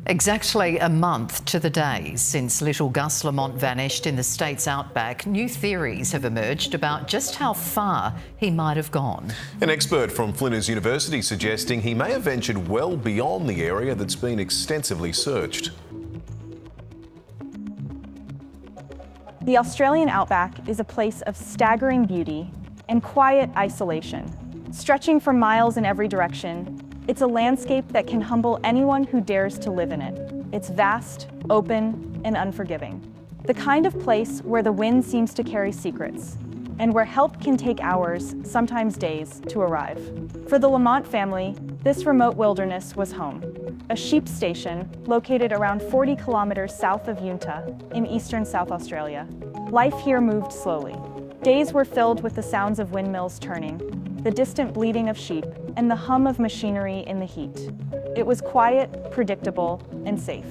Exactly a month to the day since little Gus Lamont vanished in the state's outback, new theories have emerged about just how far he might have gone. An expert from Flinders University suggesting he may have ventured well beyond the area that's been extensively searched. The Australian outback is a place of staggering beauty and quiet isolation. Stretching for miles in every direction, it's a landscape that can humble anyone who dares to live in it. It's vast, open, and unforgiving. The kind of place where the wind seems to carry secrets, and where help can take hours, sometimes days, to arrive. For the Lamont family, this remote wilderness was home. A sheep station located around 40 kilometers south of Yunta in eastern South Australia. Life here moved slowly. Days were filled with the sounds of windmills turning, the distant bleating of sheep, and the hum of machinery in the heat. It was quiet, predictable, and safe.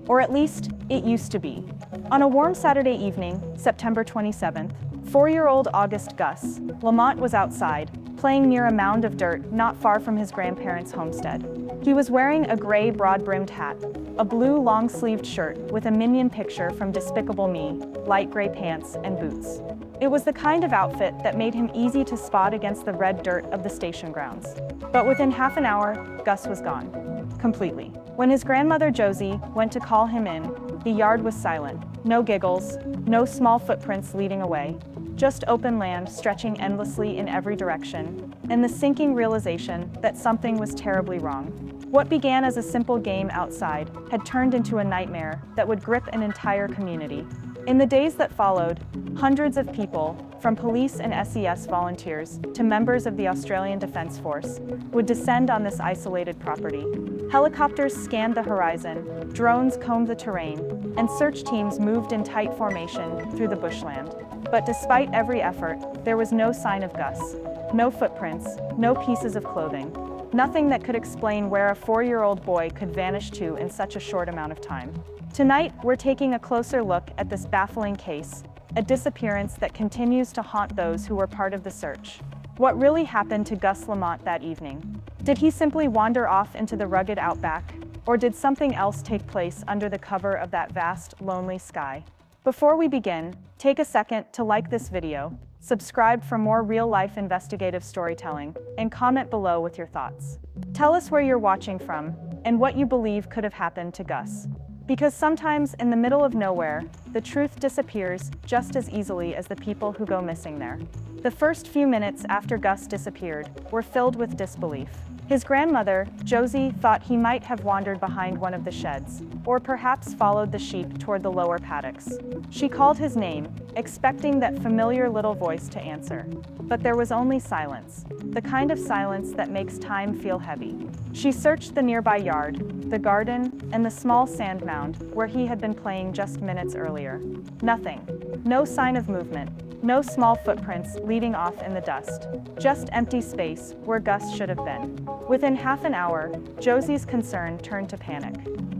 Or at least, it used to be. On a warm Saturday evening, September 27th, 4-year-old August Gus Lamont was outside, playing near a mound of dirt not far from his grandparents' homestead. He was wearing a gray broad-brimmed hat, a blue long-sleeved shirt with a minion picture from Despicable Me, light gray pants, and boots. It was the kind of outfit that made him easy to spot against the red dirt of the station grounds. But within half an hour, Gus was gone. Completely. When his grandmother Josie went to call him in, the yard was silent. No giggles, no small footprints leading away, just open land stretching endlessly in every direction, and the sinking realization that something was terribly wrong. What began as a simple game outside had turned into a nightmare that would grip an entire community. In the days that followed, hundreds of people, from police and SES volunteers to members of the Australian Defence Force, would descend on this isolated property. Helicopters scanned the horizon, drones combed the terrain, and search teams moved in tight formation through the bushland. But despite every effort, there was no sign of Gus. No footprints, no pieces of clothing. Nothing that could explain where a 4-year-old boy could vanish to in such a short amount of time. Tonight, we're taking a closer look at this baffling case, a disappearance that continues to haunt those who were part of the search. What really happened to Gus Lamont that evening? Did he simply wander off into the rugged outback, or did something else take place under the cover of that vast, lonely sky? Before we begin, take a second to like this video, subscribe for more real-life investigative storytelling, and comment below with your thoughts. Tell us where you're watching from, and what you believe could have happened to Gus. Because sometimes, in the middle of nowhere, the truth disappears just as easily as the people who go missing there. The first few minutes after Gus disappeared were filled with disbelief. His grandmother, Josie, thought he might have wandered behind one of the sheds, or perhaps followed the sheep toward the lower paddocks. She called his name, expecting that familiar little voice to answer. But there was only silence, the kind of silence that makes time feel heavy. She searched the nearby yard, the garden, and the small sand mound where he had been playing just minutes earlier. Nothing. No sign of movement. No small footprints leading off in the dust. Just empty space where Gus should have been. Within half an hour, Josie's concern turned to panic.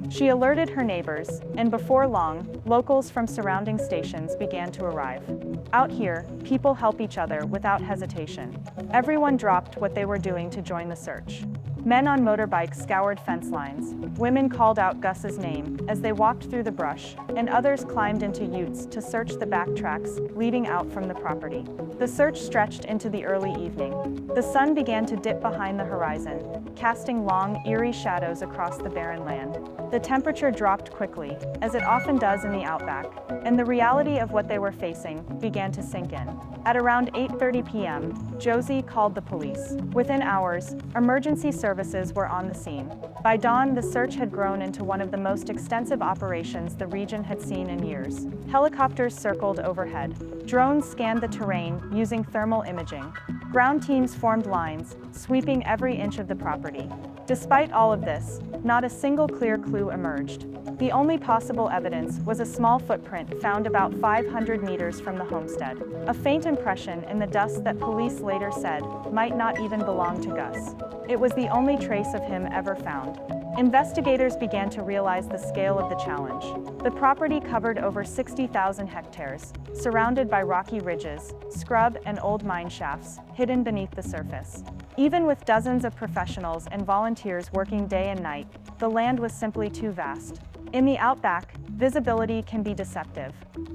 She alerted her neighbors, and before long, locals from surrounding stations began to arrive. Out here, people help each other without hesitation. Everyone dropped what they were doing to join the search. Men on motorbikes scoured fence lines, women called out Gus's name as they walked through the brush, and others climbed into utes to search the backtracks leading out from the property. The search stretched into the early evening. The sun began to dip behind the horizon, casting long, eerie shadows across the barren land. The temperature dropped quickly, as it often does in the outback, and the reality of what they were facing began to sink in. At around 8:30 p.m., Josie called the police. Within hours, emergency services were on the scene. By dawn, the search had grown into one of the most extensive operations the region had seen in years. Helicopters circled overhead. Drones scanned the terrain using thermal imaging. Ground teams formed lines, sweeping every inch of the property. Despite all of this, not a single clear clue emerged. The only possible evidence was a small footprint found about 500 meters from the homestead, a faint impression in the dust that police later said might not even belong to Gus. It was the only trace of him ever found. investigators began to realize the scale of the challenge. The property covered over 60,000 hectares, surrounded by rocky ridges, scrub, and old mine shafts, hidden beneath the surface. Even with dozens of professionals and volunteers working day and night, the land was simply too vast. In the outback, visibility can be deceptive.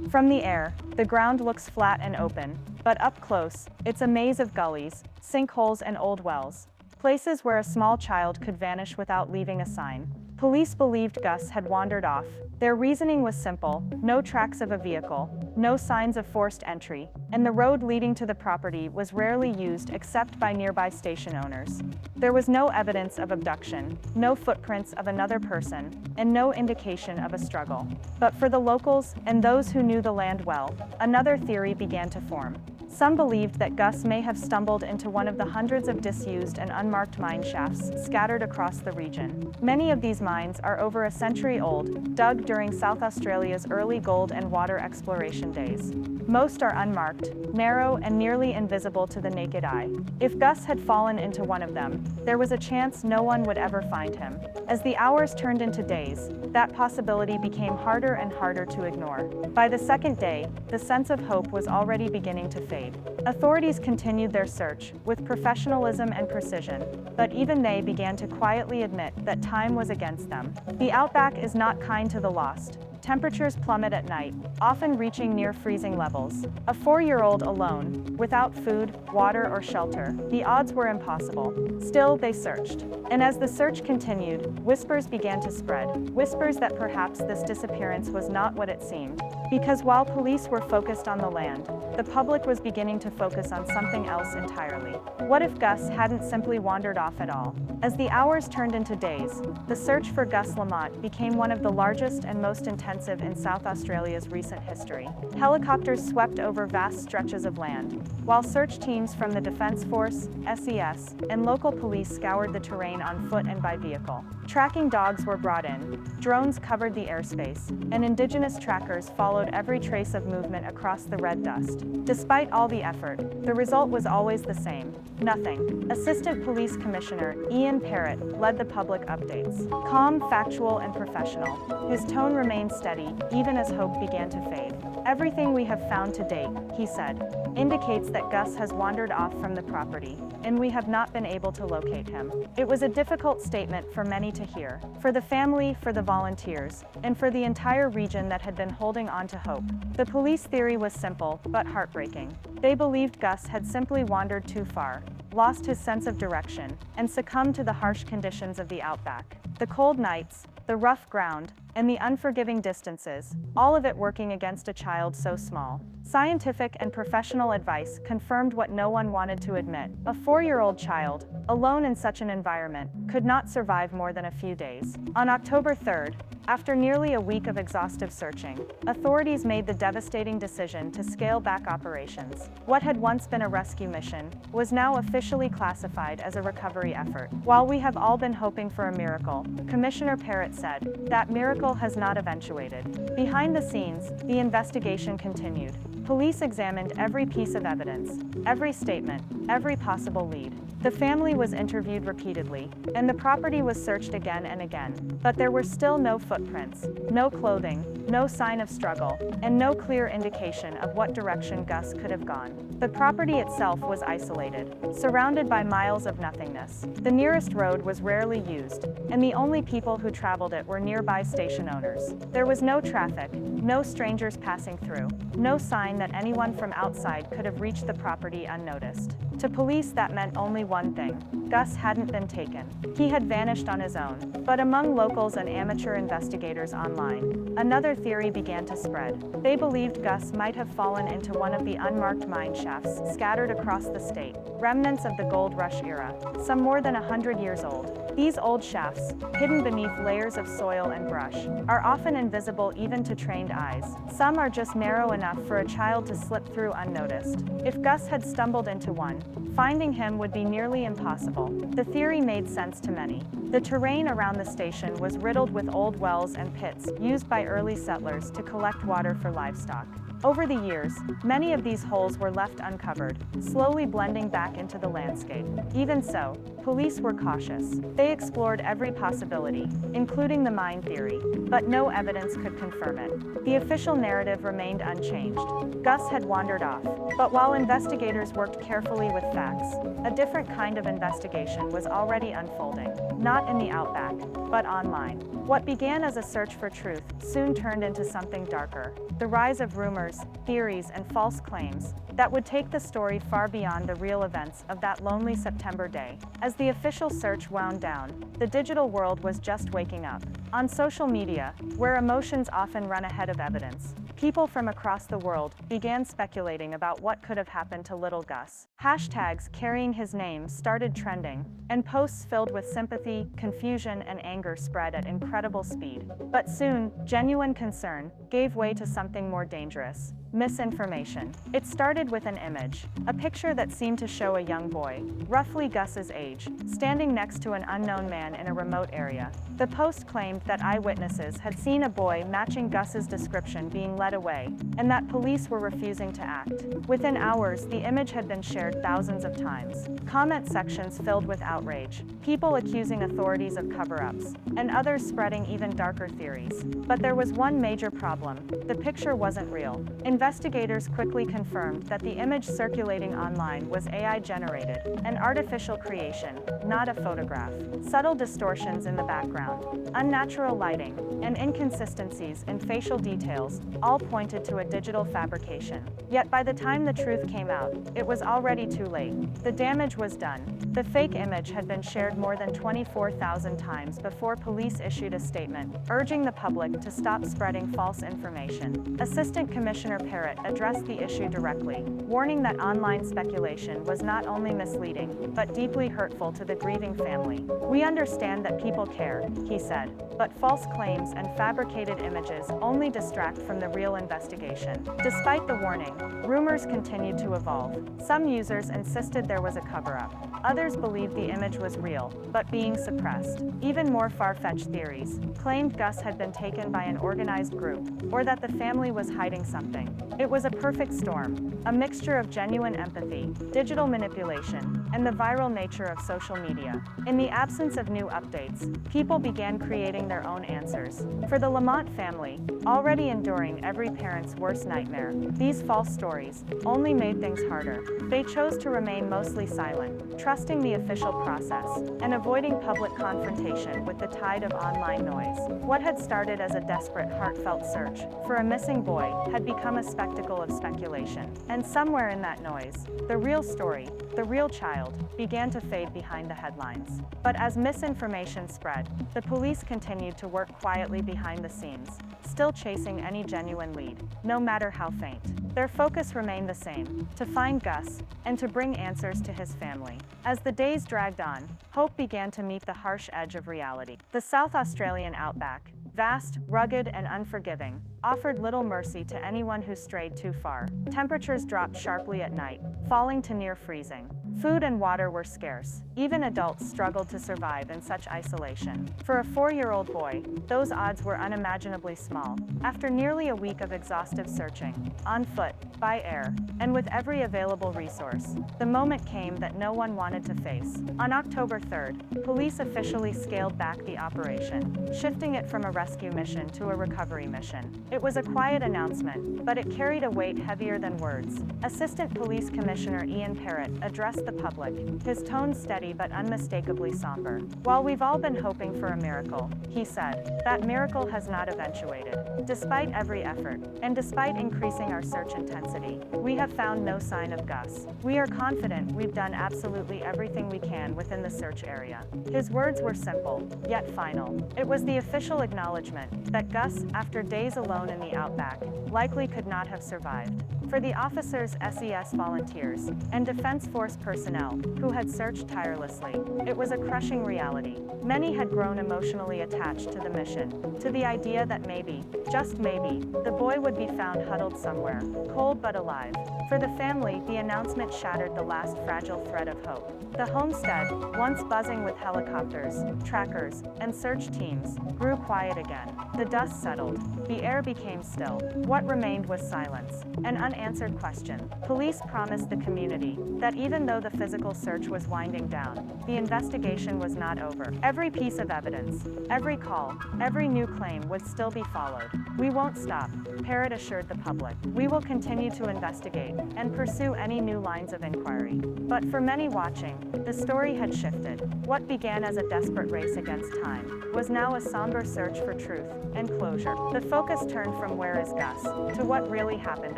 From the air, the ground looks flat and open, but up close, it's a maze of gullies, sinkholes, and old wells, places where a small child could vanish without leaving a sign. Police believed Gus had wandered off. Their reasoning was simple: no tracks of a vehicle, no signs of forced entry, and the road leading to the property was rarely used except by nearby station owners. There was no evidence of abduction, no footprints of another person, and no indication of a struggle. But for the locals and those who knew the land well, another theory began to form. Some believed that Gus may have stumbled into one of the hundreds of disused and unmarked mine shafts scattered across the region. Many of these mines are over a century old, dug during South Australia's early gold and water exploration days. Most are unmarked, narrow, and nearly invisible to the naked eye. If Gus had fallen into one of them, there was a chance no one would ever find him. As the hours turned into days, that possibility became harder and harder to ignore. By the second day, the sense of hope was already beginning to fade. Authorities continued their search with professionalism and precision, but even they began to quietly admit that time was against them. The outback is not kind to the lost. Temperatures plummet at night, often reaching near freezing levels. A 4-year-old alone, without food, water, or shelter, the odds were impossible. Still, they searched. And as the search continued, whispers began to spread. Whispers that perhaps this disappearance was not what it seemed. Because while police were focused on the land, the public was beginning to focus on something else entirely. What if Gus hadn't simply wandered off at all? As the hours turned into days, the search for Gus Lamont became one of the largest and most intensive in South Australia's recent history. Helicopters swept over vast stretches of land, while search teams from the Defence Force, SES, and local police scoured the terrain on foot and by vehicle. Tracking dogs were brought in, drones covered the airspace, and Indigenous trackers followed every trace of movement across the red dust. Despite all the effort, the result was always the same: nothing. Assistant Police Commissioner Ian Parrott led the public updates. Calm, factual, and professional, his tone remained steady, even as hope began to fade. Everything we have found to date, he said, indicates that Gus has wandered off from the property, and we have not been able to locate him. It was a difficult statement for many to hear, for the family, for the volunteers, and for the entire region that had been holding on to hope. The police theory was simple, but heartbreaking. They believed Gus had simply wandered too far, lost his sense of direction, and succumbed to the harsh conditions of the outback. The cold nights, the rough ground, and the unforgiving distances, all of it working against a child so small. Scientific and professional advice confirmed what no one wanted to admit. A 4-year-old child, alone in such an environment, could not survive more than a few days. On October 3rd, after nearly a week of exhaustive searching, authorities made the devastating decision to scale back operations. What had once been a rescue mission was now officially classified as a recovery effort. While we have all been hoping for a miracle, Commissioner Parrott said, that miracle has not eventuated. Behind the scenes, the investigation continued. Police examined every piece of evidence, every statement, every possible lead. The family was interviewed repeatedly, and the property was searched again and again. But there were still no footprints, no clothing, no sign of struggle, and no clear indication of what direction Gus could have gone. The property itself was isolated, surrounded by miles of nothingness. The nearest road was rarely used, and the only people who traveled it were nearby station owners. There was no traffic, no strangers passing through, no sign that anyone from outside could have reached the property unnoticed. To police, that meant only one thing: Gus hadn't been taken. He had vanished on his own. But among locals and amateur investigators online, another theory began to spread. They believed Gus might have fallen into one of the unmarked mine shafts scattered across the state, remnants of the gold rush era, some more than 100 years old. These old shafts, hidden beneath layers of soil and brush, are often invisible even to trained eyes. Some are just narrow enough for a child to slip through unnoticed. If Gus had stumbled into one, finding him would be nearly impossible. The theory made sense to many. The terrain around the station was riddled with old wells and pits used by early settlers to collect water for livestock. Over the years, many of these holes were left uncovered, slowly blending back into the landscape. Even so, police were cautious. They explored every possibility, including the mine theory, but no evidence could confirm it. The official narrative remained unchanged. Gus had wandered off, but while investigators worked carefully with facts, a different kind of investigation was already unfolding, not in the outback, but online. What began as a search for truth soon turned into something darker. The rise of rumors, theories, and false claims that would take the story far beyond the real events of that lonely September day. As the official search wound down, the digital world was just waking up. On social media, where emotions often run ahead of evidence, people from across the world began speculating about what could have happened to little Gus. Hashtags carrying his name started trending, and posts filled with sympathy, confusion, and anger spread at incredible speed. But soon, genuine concern gave way to something more dangerous: misinformation. It started with an image, a picture that seemed to show a young boy, roughly Gus's age, standing next to an unknown man in a remote area. The post claimed that eyewitnesses had seen a boy matching Gus's description being led away, and that police were refusing to act. Within hours, the image had been shared thousands of times. Comment sections filled with outrage, people accusing authorities of cover-ups, and others spreading even darker theories. But there was one major problem: the picture wasn't real. Investigators quickly confirmed that the image circulating online was AI-generated, an artificial creation, not a photograph. Subtle distortions in the background, unnatural lighting, and inconsistencies in facial details all pointed to a digital fabrication. Yet by the time the truth came out, it was already too late. The damage was done. The fake image had been shared more than 24,000 times before police issued a statement, urging the public to stop spreading false information. Assistant Commissioner Parrott addressed the issue directly, warning that online speculation was not only misleading, but deeply hurtful to the grieving family. "We understand that people care," he said, "but false claims and fabricated images only distract from the real investigation." Despite the warning, rumors continued to evolve. Some users insisted there was a cover-up. Others believed the image was real, but being suppressed. Even more far-fetched theories claimed Gus had been taken by an organized group, or that the family was hiding something. It was a perfect storm, a mixture of genuine empathy, digital manipulation, and the viral nature of social media. In the absence of new updates, people began creating their own answers. For the Lamont family, already enduring every parent's worst nightmare, these false stories only made things harder. They chose to remain mostly silent, trusting the official process, and avoiding public confrontation with the tide of online noise. What had started as a desperate, heartfelt search for a missing boy had become a spectacle of speculation. And somewhere in that noise, the real story, the real child, began to fade behind the headlines. But as misinformation spread, the police continued to work quietly behind the scenes, still chasing any genuine lead, no matter how faint. Their focus remained the same: to find Gus and to bring answers to his family. As the days dragged on, hope began to meet the harsh edge of reality. The South Australian outback, vast, rugged, and unforgiving, offered little mercy to anyone who strayed too far. Temperatures dropped sharply at night, falling to near freezing. Food and water were scarce. Even adults struggled to survive in such isolation. For a 4-year-old boy, those odds were unimaginably small. After nearly a week of exhaustive searching, on foot, by air, and with every available resource, the moment came that no one wanted to face. On October 3rd, police officially scaled back the operation, shifting it from a rescue mission to a recovery mission. It was a quiet announcement, but it carried a weight heavier than words. Assistant Police Commissioner Ian Parrott addressed the public, his tone steady but unmistakably somber. "While we've all been hoping for a miracle," he said, "that miracle has not eventuated. Despite every effort, and despite increasing our search intensity, we have found no sign of Gus. We are confident we've done absolutely everything we can within the search area." His words were simple, yet final. It was the official acknowledgement that Gus, after days alone in the outback, likely could not have survived. For the officers, SES volunteers, and Defense Force personnel, personnel, who had searched tirelessly. It was a crushing reality. Many had grown emotionally attached to the mission, to the idea that maybe, just maybe, the boy would be found huddled somewhere, cold but alive. For the family, the announcement shattered the last fragile thread of hope. The homestead, once buzzing with helicopters, trackers, and search teams, grew quiet again. The dust settled. The air became still. What remained was silence, an unanswered question. Police promised the community that even though the physical search was winding down, the investigation was not over. Every piece of evidence, every call, every new claim would still be followed. "We won't stop," Parrott assured the public. "We will continue to investigate and pursue any new lines of inquiry." But for many watching, the story had shifted. What began as a desperate race against time was now a somber search for truth and closure. The focus turned from "where is Gus" to what really happened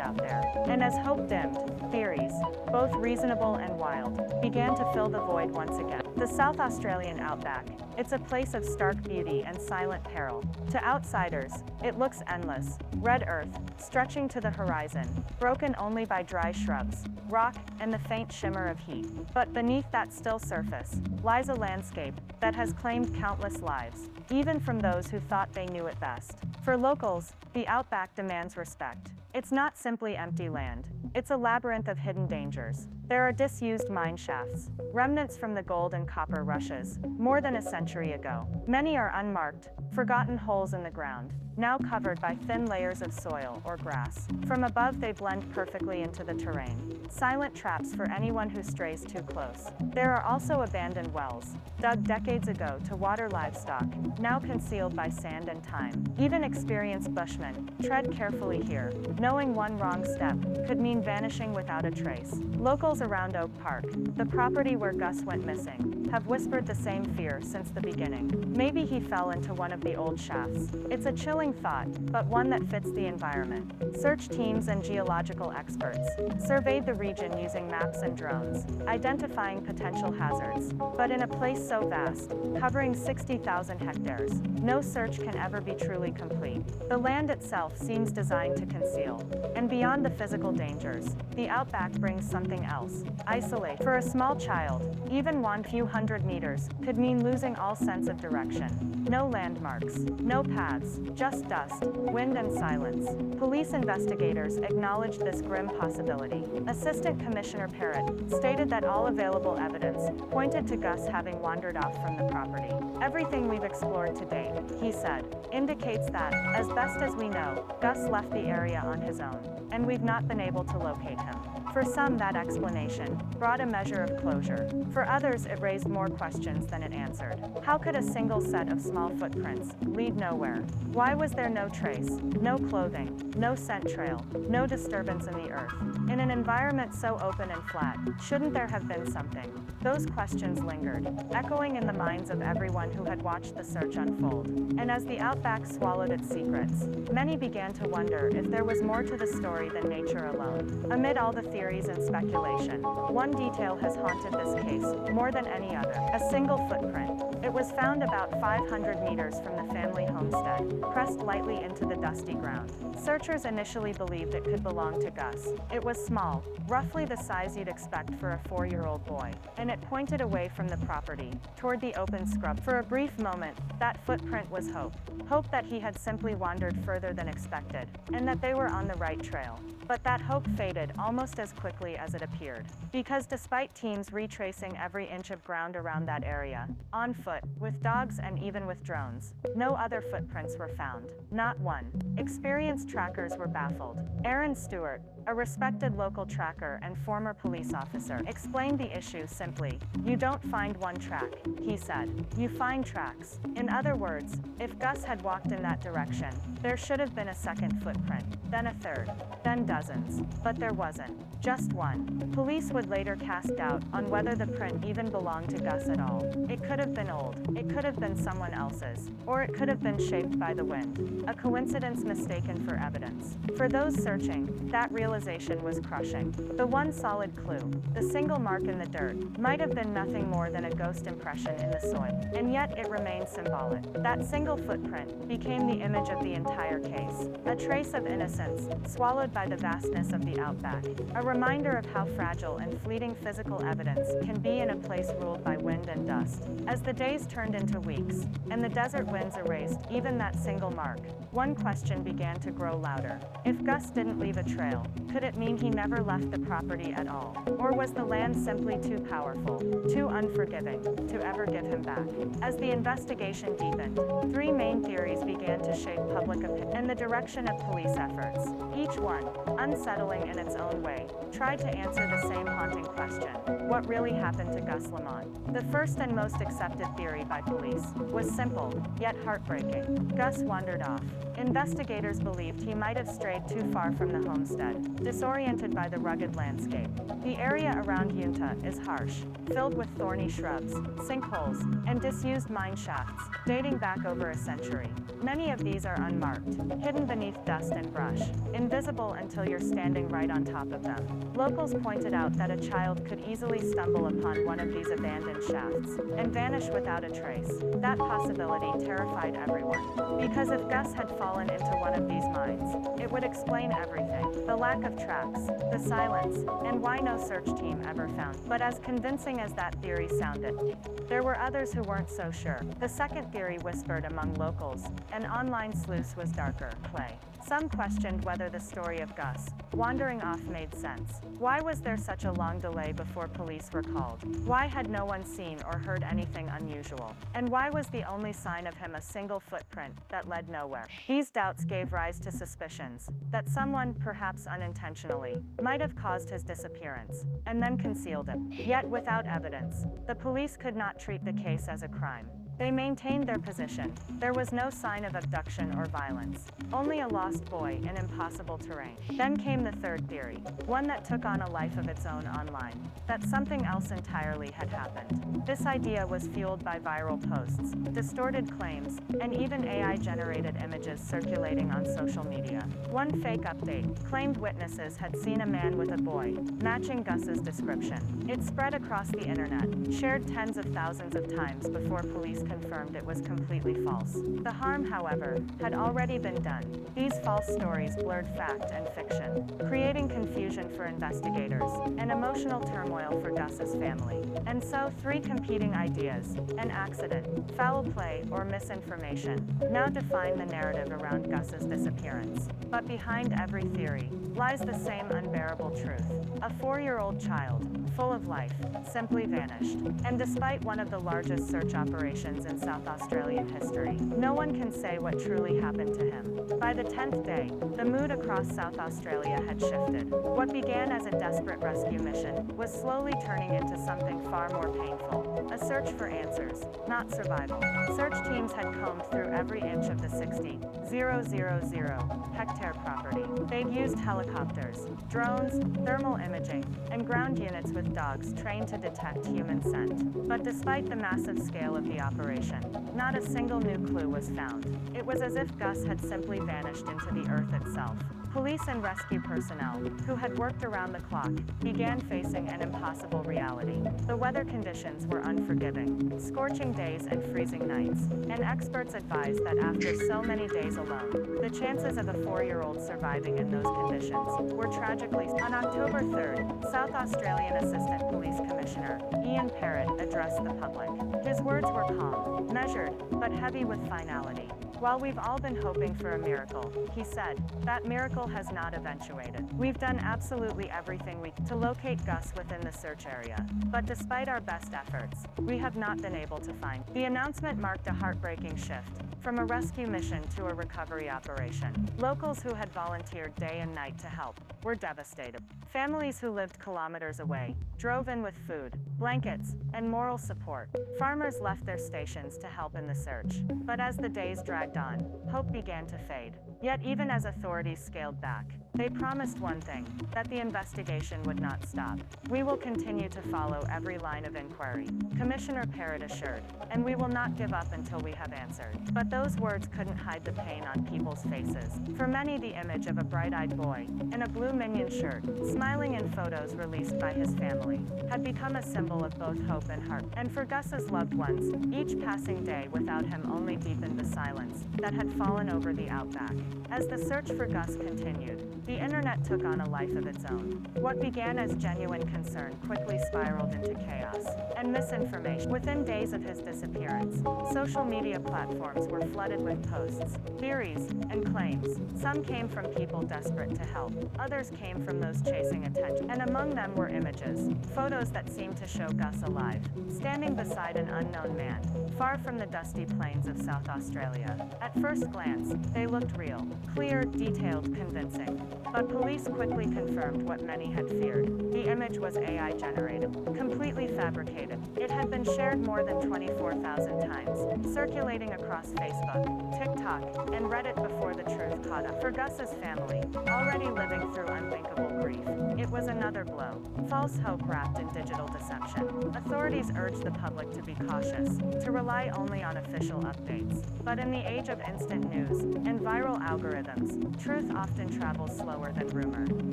out there. And as hope dimmed, theories, both reasonable and wild, began to fill the void once again. The South Australian outback, it's a place of stark beauty and silent peril. To outsiders, it looks endless, red earth, stretching to the horizon, broken only by dry shrubs, rock, and the faint shimmer of heat. But beneath that still surface lies a landscape that has claimed countless lives, even from those who thought they knew it best. For locals, the outback demands respect. It's not simply empty land. It's a labyrinth of hidden dangers. There are disused mine shafts, remnants from the gold and copper rushes, more than a century ago. Many are unmarked, forgotten holes in the ground, now covered by thin layers of soil or grass. From above, they blend perfectly into the terrain, silent traps for anyone who strays too close. There are also abandoned wells, dug decades ago to water livestock, now concealed by sand and time. Even experienced bushmen tread carefully here, knowing one wrong step could mean vanishing without a trace. Locals around Oak Park, the property where Gus went missing, have whispered the same fear since the beginning. Maybe he fell into one of the old shafts. It's a chilling thought, but one that fits the environment. Search teams and geological experts surveyed the region using maps and drones, identifying potential hazards. But in a place so vast, covering 60,000 hectares, no search can ever be truly complete. The land itself seems designed to conceal. And beyond the physical dangers, the outback brings something else: isolation. For a small child, even one few hundred meters could mean losing all sense of direction. No landmarks, no paths, just dust, wind, and silence. Police investigators acknowledged this grim possibility. Assistant Commissioner Parrott stated that all available evidence pointed to Gus having wandered off from the property. "Everything we've explored to date," he said, "indicates that, as best as we know, Gus left the area on his own, and we've not been able to locate him." For some, that explanation brought a measure of closure. For others, it raised more questions than it answered. How could a single set of small footprints lead nowhere? Why was there no trace, no clothing, no scent trail, no disturbance in the earth? In an environment so open and flat, shouldn't there have been something? Those questions lingered, echoing in the minds of everyone who had watched the search unfold. And as the outback swallowed its secrets, many began to wonder if there was more to the story than nature alone. Amid all the theories and speculation, one detail has haunted this case more than any other: a single footprint. It was found about 500 meters from the family homestead, pressed lightly into the dusty ground. Searchers initially believed it could belong to Gus. It was small, roughly the size you'd expect for a 4-year-old boy, and it pointed away from the property, toward the open scrub. For a brief moment, that footprint was hope. Hope that he had simply wandered further than expected, and that they were on the right trail. But that hope faded almost as quickly as it appeared. Because despite teams retracing every inch of ground around that area, on foot, with dogs and even with drones, no other footprints were found. Not one. Experienced trackers were baffled. Aaron Stewart, a respected local tracker and former police officer, explained the issue simply. "You don't find one track," he said. "You find tracks." In other words, if Gus had walked in that direction, there should have been a second footprint, then a third, then dozens. But there wasn't. Just one. Police would later cast doubt on whether the print even belonged to Gus at all. It could have been old, it could have been someone else's, or it could have been shaped by the wind, a coincidence mistaken for evidence. For those searching, that realization was crushing. The one solid clue, the single mark in the dirt, might have been nothing more than a ghost impression in the soil, and yet it remained symbolic. That single footprint became the image of the entire case, a trace of innocence, swallowed by the vastness of the outback, a reminder of how fragile and fleeting physical evidence can be in a place ruled by wind and dust. As the days turned into weeks, and the desert winds erased even that single mark, one question began to grow louder. If Gus didn't leave a trail, could it mean he never left the property at all? Or was the land simply too powerful, too unforgiving, to ever give him back? As the investigation deepened, three main theories began to shape public opinion and the direction of police efforts. Each one, unsettling in its own way, tried to answer the same haunting question: what really happened to Gus Lamont? The first and most accepted theory by police was simple, yet heartbreaking. Gus wandered off. Investigators believed he might have strayed too far from the homestead, disoriented by the rugged landscape. The area around Yunta is harsh, filled with thorny shrubs, sinkholes, and disused mine shafts, dating back over a century. Many of these are unmarked, hidden beneath dust and brush, invisible until you're standing right on top of them. Locals pointed out that a child could easily stumble upon one of these abandoned shafts and vanish without a trace. That possibility terrified everyone, because if Gus had fallen into one of these mines, it would explain everything: the lack of tracks, the silence, and why no search team ever found. But as convincing as that theory sounded, there were others who weren't so sure. The second theory whispered among locals: an online sleuth was darker play. Some questioned whether the story of Gus wandering off made sense. Why was there such a long delay before police were called? Why had no one seen or heard anything unusual? And why was the only sign of him a single footprint that led nowhere? These doubts gave rise to suspicions that someone, perhaps unintentionally, might have caused his disappearance and then concealed him. Yet without evidence, the police could not treat the case as a crime. They maintained their position. There was no sign of abduction or violence, only a lost boy in impossible terrain. Then came the third theory, one that took on a life of its own online, that something else entirely had happened. This idea was fueled by viral posts, distorted claims, and even AI-generated images circulating on social media. One fake update claimed witnesses had seen a man with a boy, matching Gus's description. It spread across the internet, shared tens of thousands of times before police confirmed it was completely false. The harm, however, had already been done. These false stories blurred fact and fiction, creating confusion for investigators and emotional turmoil for Gus's family. And so, three competing ideas, an accident, foul play, or misinformation, now define the narrative around Gus's disappearance. But behind every theory lies the same unbearable truth. A 4-year-old child, full of life, simply vanished. And despite one of the largest search operations in South Australian history, no one can say what truly happened to him. By the 10th day, the mood across South Australia had shifted. What began as a desperate rescue mission was slowly turning into something far more painful: a search for answers, not survival. Search teams had combed through every inch of the 60,000-hectare property. They'd used helicopters, drones, thermal imaging, and ground units with dogs trained to detect human scent. But despite the massive scale of the operation, not a single new clue was found. It was as if Gus had simply vanished into the earth itself. Police and rescue personnel, who had worked around the clock, began facing an impossible reality. The weather conditions were unforgiving, scorching days and freezing nights, and experts advised that after so many days alone, the chances of a 4-year-old surviving in those conditions were tragically. On October 3rd, South Australian Assistant Police Commissioner Ian Parrott addressed the public. His words were calm, measured, but heavy with finality. While we've all been hoping for a miracle, he said, that miracle has not eventuated. We've done absolutely everything we can to locate Gus within the search area, but despite our best efforts, we have not been able to find. The announcement marked a heartbreaking shift, from a rescue mission to a recovery operation. Locals who had volunteered day and night to help were devastated. Families who lived kilometers away drove in with food, blankets, and moral support. Farmers left their stations to help in the search. But as the days dragged dawn, hope began to fade. Yet even as authorities scaled back, they promised one thing, that the investigation would not stop. "We will continue to follow every line of inquiry," Commissioner Parrott assured, "and we will not give up until we have answered." But those words couldn't hide the pain on people's faces. For many, the image of a bright-eyed boy, in a blue Minion shirt, smiling in photos released by his family, had become a symbol of both hope and heart. And for Gus's loved ones, each passing day without him only deepened the silence that had fallen over the outback. As the search for Gus continued, the internet took on a life of its own. What began as genuine concern quickly spiraled into chaos and misinformation. Within days of his disappearance, social media platforms were flooded with posts, theories, and claims. Some came from people desperate to help, others came from those chasing attention. And among them were images, photos that seemed to show Gus alive, standing beside an unknown man, far from the dusty plains of South Australia. At first glance, they looked real, clear, detailed, convincing. But police quickly confirmed what many had feared. The image was AI generated, completely fabricated. It had been shared more than 24,000 times, circulating across Facebook, TikTok, and Reddit before the truth caught up. For Gus's family, already living through unthinkable grief, it was another blow. False hope wrapped in digital deception. Authorities urged the public to be cautious, to rely only on official updates. But in the age of instant news and viral algorithms, truth often travels slower than rumor.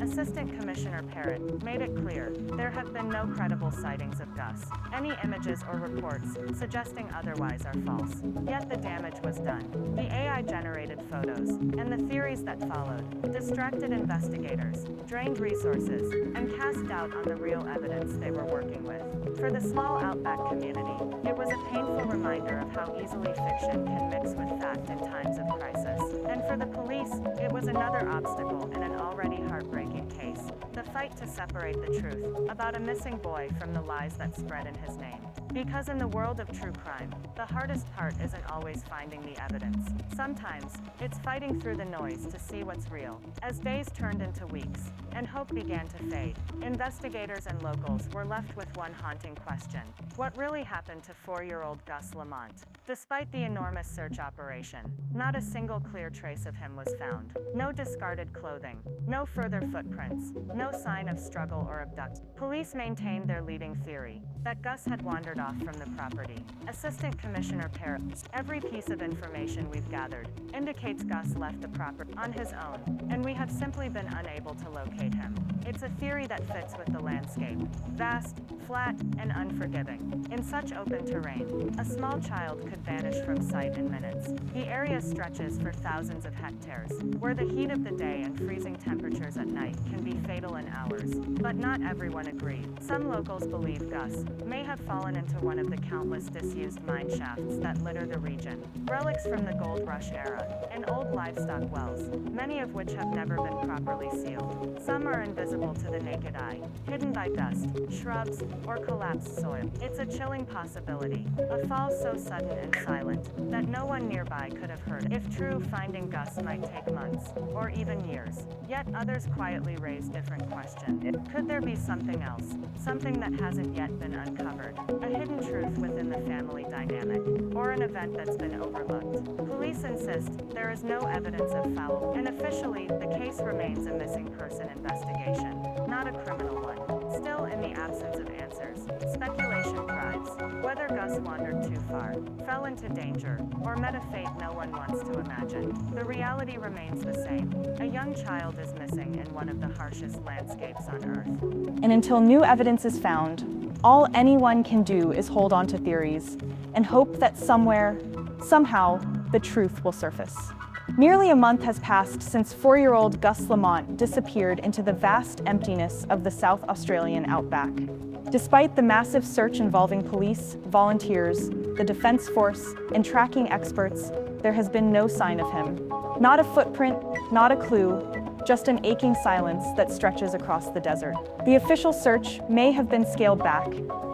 Assistant Commissioner Parrott made it clear there have been no credible sightings of Gus. Any images or reports suggesting otherwise are false. Yet the damage was done. The AI-generated photos and the theories that followed distracted investigators, drained resources, and cast doubt on the real evidence they were working with. For the small outback community, it was a painful reminder of how easily fiction can mix with fact in times of crisis. And for the police, it was another obstacle in an already heartbreaking case, the fight to separate the truth about a missing boy from the lies that spread in his name. Because in the world of true crime, the hardest part isn't always finding the evidence. Sometimes, it's fighting through the noise to see what's real. As days turned into weeks, and hope began to fade, investigators and locals were left with one haunting question. What really happened to 4-year-old Gus Lamont? Despite the enormous search operation, not a single clear trace of him was found. No discarded clothing, no further footprints, no sign of struggle or abduction. Police maintained their leading theory, that Gus had wandered off from the property. Assistant Commissioner Parrott, every piece of information we've gathered indicates Gus left the property on his own, and we have simply been unable to locate him. It's a theory that fits with the landscape, vast, flat, and unforgiving. In such open terrain, a small child could vanish from sight in minutes. The area stretches for thousands of hectares, where the heat of the day and freezing temperatures at night can be fatal in hours. But not everyone agreed. Some locals believe Gus may have fallen into one of the countless disused mine shafts that litter the region. Relics from the gold rush era, and old livestock wells, many of which have never been properly sealed. Some are invisible to the naked eye, hidden by dust, shrubs, or collapsed soil. It's a chilling possibility, a fall so sudden and silent that no one nearby could have heard. If true, finding Gus might take months, or even years. Yet others quietly raise different questions. Could there be something else, something that hasn't yet been uncovered? A hidden truth within the family dynamic, or an event that's been overlooked? Police insist there is no evidence of foul, and officially, the case remains a missing person investigation, not a criminal one. Still, in the absence of answers, speculation thrives. Whether Gus wandered too far, fell into danger, or met a fate no one wants to imagine, the reality remains the same. A young child is missing in one of the harshest landscapes on Earth. And until new evidence is found, all anyone can do is hold on to theories and hope that somewhere, somehow, the truth will surface. Nearly a month has passed since 4-year-old Gus Lamont disappeared into the vast emptiness of the South Australian outback. Despite the massive search involving police, volunteers, the Defence Force, and tracking experts, there has been no sign of him. Not a footprint, not a clue, just an aching silence that stretches across the desert. The official search may have been scaled back,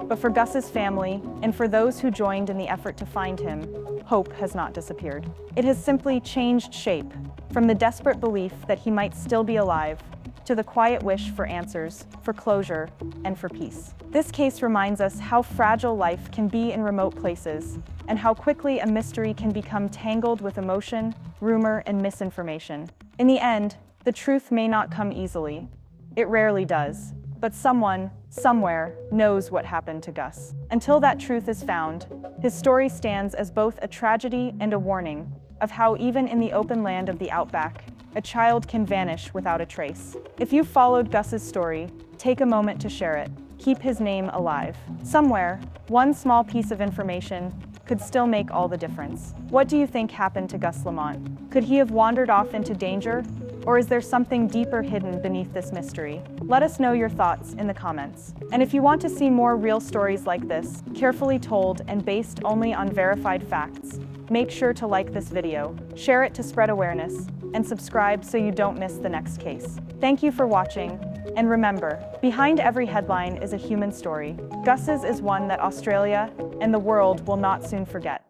but for Gus's family, and for those who joined in the effort to find him, hope has not disappeared. It has simply changed shape, from the desperate belief that he might still be alive, to the quiet wish for answers, for closure, and for peace. This case reminds us how fragile life can be in remote places, and how quickly a mystery can become tangled with emotion, rumor, and misinformation. In the end, the truth may not come easily. It rarely does. But someone, somewhere, knows what happened to Gus. Until that truth is found, his story stands as both a tragedy and a warning of how even in the open land of the outback, a child can vanish without a trace. If you followed Gus's story, take a moment to share it. Keep his name alive. Somewhere, one small piece of information could still make all the difference. What do you think happened to Gus Lamont? Could he have wandered off into danger? Or is there something deeper hidden beneath this mystery? Let us know your thoughts in the comments. And if you want to see more real stories like this, carefully told and based only on verified facts, make sure to like this video, share it to spread awareness, and subscribe so you don't miss the next case. Thank you for watching, and remember, behind every headline is a human story. Gus's is one that Australia and the world will not soon forget.